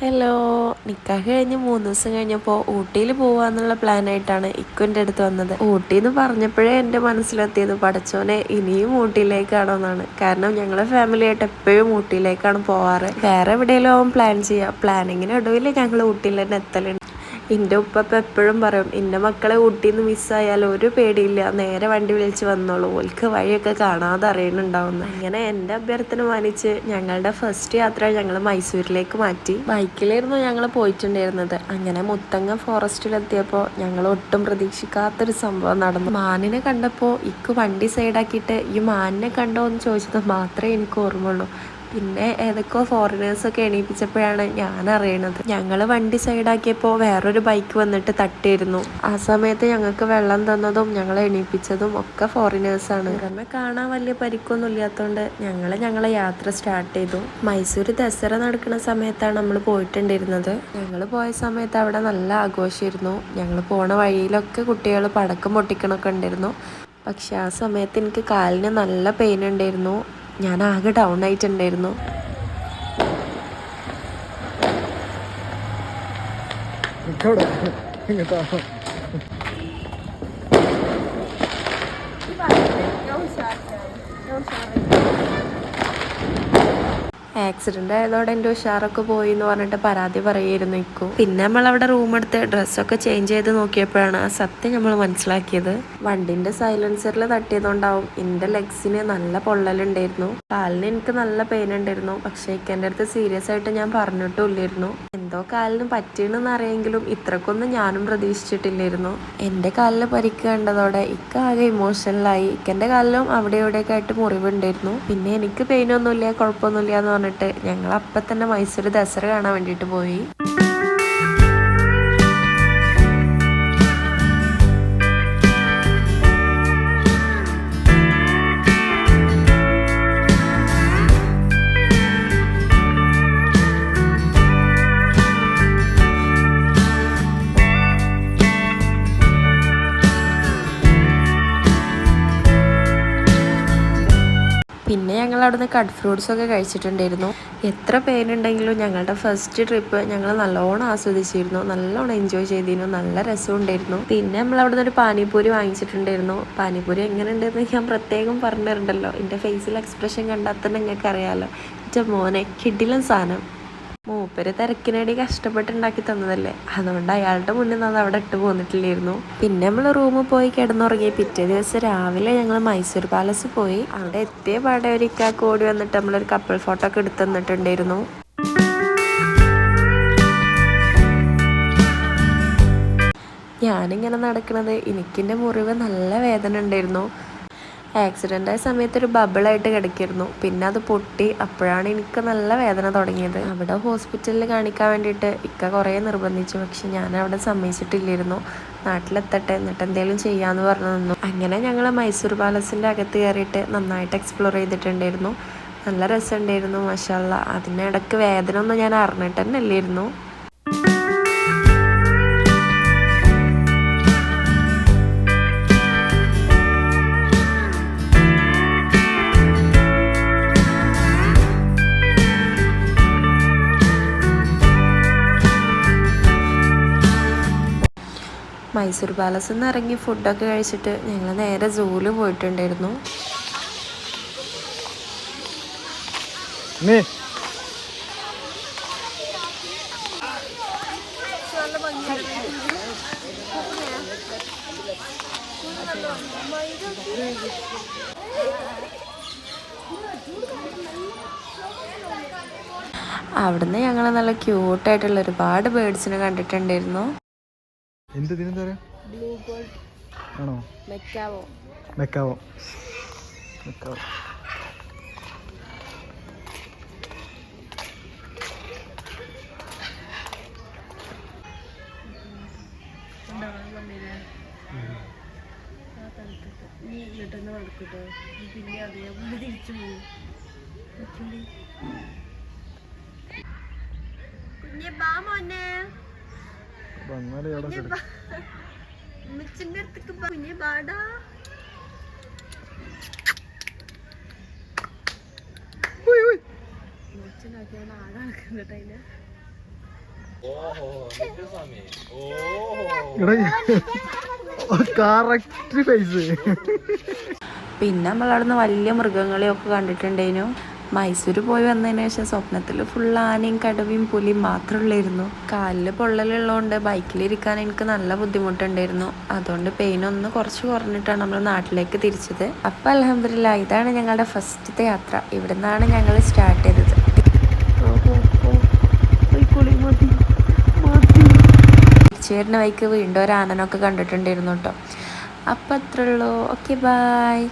Hello. നിക്കാഹ് കഴിഞ്ഞ് 3 ദിവസം കഴിഞ്ഞപ്പോൾ ഊട്ടിയിൽ പോവാന്നുള്ള പ്ലാനായിട്ടാണ് ഇക്കുൻ്റെ അടുത്ത് വന്നത്. ഊട്ടി എന്ന് പറഞ്ഞപ്പോഴേ എൻ്റെ മനസ്സിലെത്തിയത് പടച്ചോനെ ഇനിയും ഊട്ടിയിലേക്കാണോ എന്നാണ്. കാരണം ഞങ്ങളെ ഫാമിലിയായിട്ട് എപ്പോഴും ഊട്ടിയിലേക്കാണ് പോവാറ്. വേറെ എവിടെയെങ്കിലും ആവും പ്ലാൻ ചെയ്യുക. പ്ലാനിങ്ങിന് ഒടുവിൽ ഞങ്ങൾ ഊട്ടിയിൽ തന്നെ എത്തലുണ്ട്. എൻ്റെ ഉപ്പ എപ്പോഴും പറയും എൻ്റെ മക്കളെ ഊട്ടിയിൽ നിന്ന് മിസ്സായാലും ഒരു പേടിയില്ല, നേരെ വണ്ടി വിളിച്ച് വന്നോളൂ, ഓൽക്ക് വഴിയൊക്കെ കാണാതെ അറിയുന്നുണ്ടാവുന്നു. അങ്ങനെ എൻ്റെ അഭ്യർത്ഥന മാനിച്ച് ഞങ്ങളുടെ ഫസ്റ്റ് യാത്ര ഞങ്ങൾ മൈസൂരിലേക്ക് മാറ്റി. ബൈക്കിലായിരുന്നു ഞങ്ങൾ പോയിട്ടുണ്ടായിരുന്നത്. അങ്ങനെ മുത്തങ്ങ ഫോറസ്റ്റിലെത്തിയപ്പോൾ ഞങ്ങൾ ഒട്ടും പ്രതീക്ഷിക്കാത്തൊരു സംഭവം നടന്നു. മാനിനെ കണ്ടപ്പോൾ ഇക്ക് വണ്ടി സൈഡാക്കിയിട്ട് ഈ മാനിനെ കണ്ടോ എന്ന് ചോദിച്ചത് മാത്രമേ എനിക്ക് ഓർമ്മയുള്ളൂ. പിന്നെ ഏതൊക്കെയോ ഫോറിനേഴ്സൊക്കെ എണീപ്പിച്ചപ്പോഴാണ് ഞാൻ അറിയണത്. ഞങ്ങൾ വണ്ടി സൈഡാക്കിയപ്പോൾ വേറൊരു ബൈക്ക് വന്നിട്ട് തട്ടിയിരുന്നു. ആ സമയത്ത് ഞങ്ങൾക്ക് വെള്ളം തന്നതും ഞങ്ങളെ എണീപ്പിച്ചതും ഒക്കെ ഫോറിനേഴ്സാണ്. പുറമെ കാണാൻ വലിയ പരിക്കൊന്നും ഇല്ലാത്തതുകൊണ്ട് ഞങ്ങളെ യാത്ര സ്റ്റാർട്ട് ചെയ്തു. മൈസൂർ ദസറ നടക്കുന്ന സമയത്താണ് നമ്മൾ പോയിട്ടുണ്ടായിരുന്നത്. ഞങ്ങൾ പോയ സമയത്ത് അവിടെ നല്ല ആഘോഷമായിരുന്നു. ഞങ്ങൾ പോണ വഴിയിലൊക്കെ കുട്ടികൾ പടക്കം പൊട്ടിക്കണമൊക്കെ ഉണ്ടായിരുന്നു. പക്ഷെ ആ സമയത്ത് എനിക്ക് കാലിന് നല്ല പെയിൻ ഉണ്ടായിരുന്നു. ഞാൻ ആകെ ഡൗൺ ആയിട്ടുണ്ടായിരുന്നു. ആക്സിഡന്റ് ആയതോടെ എൻ്റെ ഉഷാറൊക്കെ പോയി എന്ന് പറഞ്ഞിട്ട് പരാതി പറയായിരുന്നു ഇക്കു. പിന്നെ നമ്മളവിടെ റൂം എടുത്ത് ഡ്രസ്സൊക്കെ ചേഞ്ച് ചെയ്ത് നോക്കിയപ്പോഴാണ് ആ സത്യം നമ്മൾ മനസ്സിലാക്കിയത്. വണ്ടിന്റെ സൈലൻസറിൽ തട്ടിയതുകൊണ്ടാവും എൻ്റെ ലെഗ്സിന് നല്ല പൊള്ളലുണ്ടായിരുന്നു. കാലിന് എനിക്ക് നല്ല പെയിൻ ഉണ്ടായിരുന്നു. പക്ഷെ ഇക്കെൻ്റെ അടുത്ത് സീരിയസ് ആയിട്ട് ഞാൻ പറഞ്ഞിട്ടില്ലായിരുന്നു. എന്തോ കാലിന് പറ്റിയെന്ന് അറിയെങ്കിലും ഇത്രക്കൊന്നും ഞാനും പ്രതീക്ഷിച്ചിട്ടില്ലായിരുന്നു. എൻ്റെ കാലിന് പരിക്ക് കണ്ടതോടെ ഇക്ക ആകെ ഇമോഷണലായി. ഇക്കെൻ്റെ കാലിലും അവിടെ ഇവിടെയൊക്കെ ആയിട്ട് മുറിവുണ്ടായിരുന്നു. പിന്നെ എനിക്ക് പെയിനൊന്നുമില്ല, കുഴപ്പമൊന്നുമില്ല എന്ന് പറഞ്ഞിട്ട് ഞങ്ങൾ അപ്പം തന്നെ മൈസൂർ ദസറ കാണാൻ വേണ്ടിയിട്ട് പോയി. പിന്നെ ഞങ്ങൾ അവിടുന്ന് കട്ട് ഫ്രൂട്ട്സൊക്കെ കഴിച്ചിട്ടുണ്ടായിരുന്നു. എത്ര പേരുണ്ടെങ്കിലും ഞങ്ങളുടെ ഫസ്റ്റ് ട്രിപ്പ് ഞങ്ങൾ നല്ലോണം ആസ്വദിച്ചിരുന്നു, നല്ലോണം എൻജോയ് ചെയ്തിരുന്നു, നല്ല രസം ഉണ്ടായിരുന്നു. പിന്നെ നമ്മൾ അവിടുന്ന് ഒരു പാനിപൂരി വാങ്ങിച്ചിട്ടുണ്ടായിരുന്നു. പാനിപൂരി എങ്ങനെ ഉണ്ടെന്ന് ഞാൻ പ്രത്യേകം പറഞ്ഞിട്ടുണ്ടല്ലോ. എൻ്റെ ഫേസിൽ എക്സ്പ്രഷൻ കണ്ടാൽ തന്നെ നിങ്ങൾക്ക് അറിയാമല്ലോ. എൻ്റെ മോനെ കിടിലൻ സാധനം. മൂപ്പര് തിരക്കിനടി കഷ്ടപ്പെട്ടുണ്ടാക്കി തന്നതല്ലേ, അതുകൊണ്ട് അയാളുടെ മുന്നിൽ നിന്ന് അത് അവിടെ ഇട്ട് പോന്നിട്ടില്ലായിരുന്നു. പിന്നെ നമ്മൾ റൂമിൽ പോയി കിടന്നുറങ്ങി. പിറ്റേ ദിവസം രാവിലെ ഞങ്ങൾ മൈസൂർ പാലസ് പോയി. അവിടെ എത്തിയ പാടെ ഒരു ഇക്കാക്ക് ഓടി വന്നിട്ട് നമ്മളൊരു കപ്പിൾ ഫോട്ടോ ഒക്കെ എടുത്ത് തന്നിട്ടുണ്ടായിരുന്നു. ഞാനിങ്ങനെ നടക്കുന്നത്, എനിക്കെൻ്റെ മുറിവ് നല്ല വേദന ഉണ്ടായിരുന്നു. ആക്സിഡൻ്റ് ആയ സമയത്ത് ഒരു ബബിളായിട്ട് കിടക്കിയിരുന്നു. പിന്നെ അത് പൊട്ടി. അപ്പോഴാണ് എനിക്ക് നല്ല വേദന തുടങ്ങിയത്. അവിടെ ഹോസ്പിറ്റലിൽ കാണിക്കാൻ വേണ്ടിയിട്ട് ഇക്ക കുറേ നിർബന്ധിച്ചു. പക്ഷെ ഞാൻ അവിടെ സമ്മതിച്ചിട്ടില്ലായിരുന്നു. നാട്ടിലെത്തട്ടെ എന്നിട്ട് എന്തെങ്കിലും ചെയ്യാമെന്ന് പറഞ്ഞു നിന്നു. അങ്ങനെ ഞങ്ങൾ മൈസൂർ പാലസിൻ്റെ അകത്ത് കയറിയിട്ട് നന്നായിട്ട് എക്സ്പ്ലോർ ചെയ്തിട്ടുണ്ടായിരുന്നു. നല്ല രസമുണ്ടായിരുന്നു മാഷാ അല്ലാ. അതിനിടയ്ക്ക് വേദന ഒന്നും ഞാൻ അറിഞ്ഞിട്ട് തന്നെ ഇല്ലായിരുന്നു. മൈസൂർ പാലസിൽ നിന്ന് ഇറങ്ങി ഫുഡൊക്കെ കഴിച്ചിട്ട് ഞങ്ങൾ നേരെ സൂവിൽ പോയിട്ടുണ്ടായിരുന്നു. അവിടുന്ന് ഞങ്ങൾ നല്ല ക്യൂട്ടായിട്ടുള്ള ഒരുപാട് ബേർഡ്സിനെ കണ്ടിട്ടുണ്ടായിരുന്നു. ആണോ? മെക്കാവോ. മെക്കാവോ. പിന്നെ അതേപോലെ തിരിച്ചു പോകും. കുഞ്ഞെ ബാ മോനെ. ഉമ്മച്ചിന്റെ അടുത്തേക്ക് കുഞ്ഞെ ബാടാ. ഉമ്മച്ചനാക്കിയാണ് ആടെ നടക്കുന്നുണ്ട് അതിന്. Correct face. പിന്നെ നമ്മളവിടുന്ന് വലിയ മൃഗങ്ങളെയൊക്കെ കണ്ടിട്ടുണ്ടേനു. മൈസൂർ പോയി വന്നതിന് ശേഷം സ്വപ്നത്തിൽ ഫുൾ ആനയും കടുവയും പുലിയും മാത്രമുള്ളായിരുന്നു. കാലിൽ പൊള്ളലുള്ളതുകൊണ്ട് ബൈക്കിലിരിക്കാൻ എനിക്ക് നല്ല ബുദ്ധിമുട്ടുണ്ടായിരുന്നു. അതുകൊണ്ട് പെയിനൊന്ന് കുറച്ച് കുറഞ്ഞിട്ടാണ് നമ്മൾ നാട്ടിലേക്ക് തിരിച്ചത്. അപ്പം അൽഹംദുലില്ലാഹ് ഇതാണ് ഞങ്ങളുടെ ഫസ്റ്റത്തെ യാത്ര. ഇവിടെ നിന്നാണ് ഞങ്ങൾ സ്റ്റാർട്ട് ചെയ്തത്. തിരിച്ചുവരുന്ന വഴിക്ക് വീണ്ടും ഒരു ആനനൊക്കെ കണ്ടിട്ടുണ്ടായിരുന്നു കേട്ടോ. അപ്പം അത്രേ ഉള്ളൂ. Okay, bye.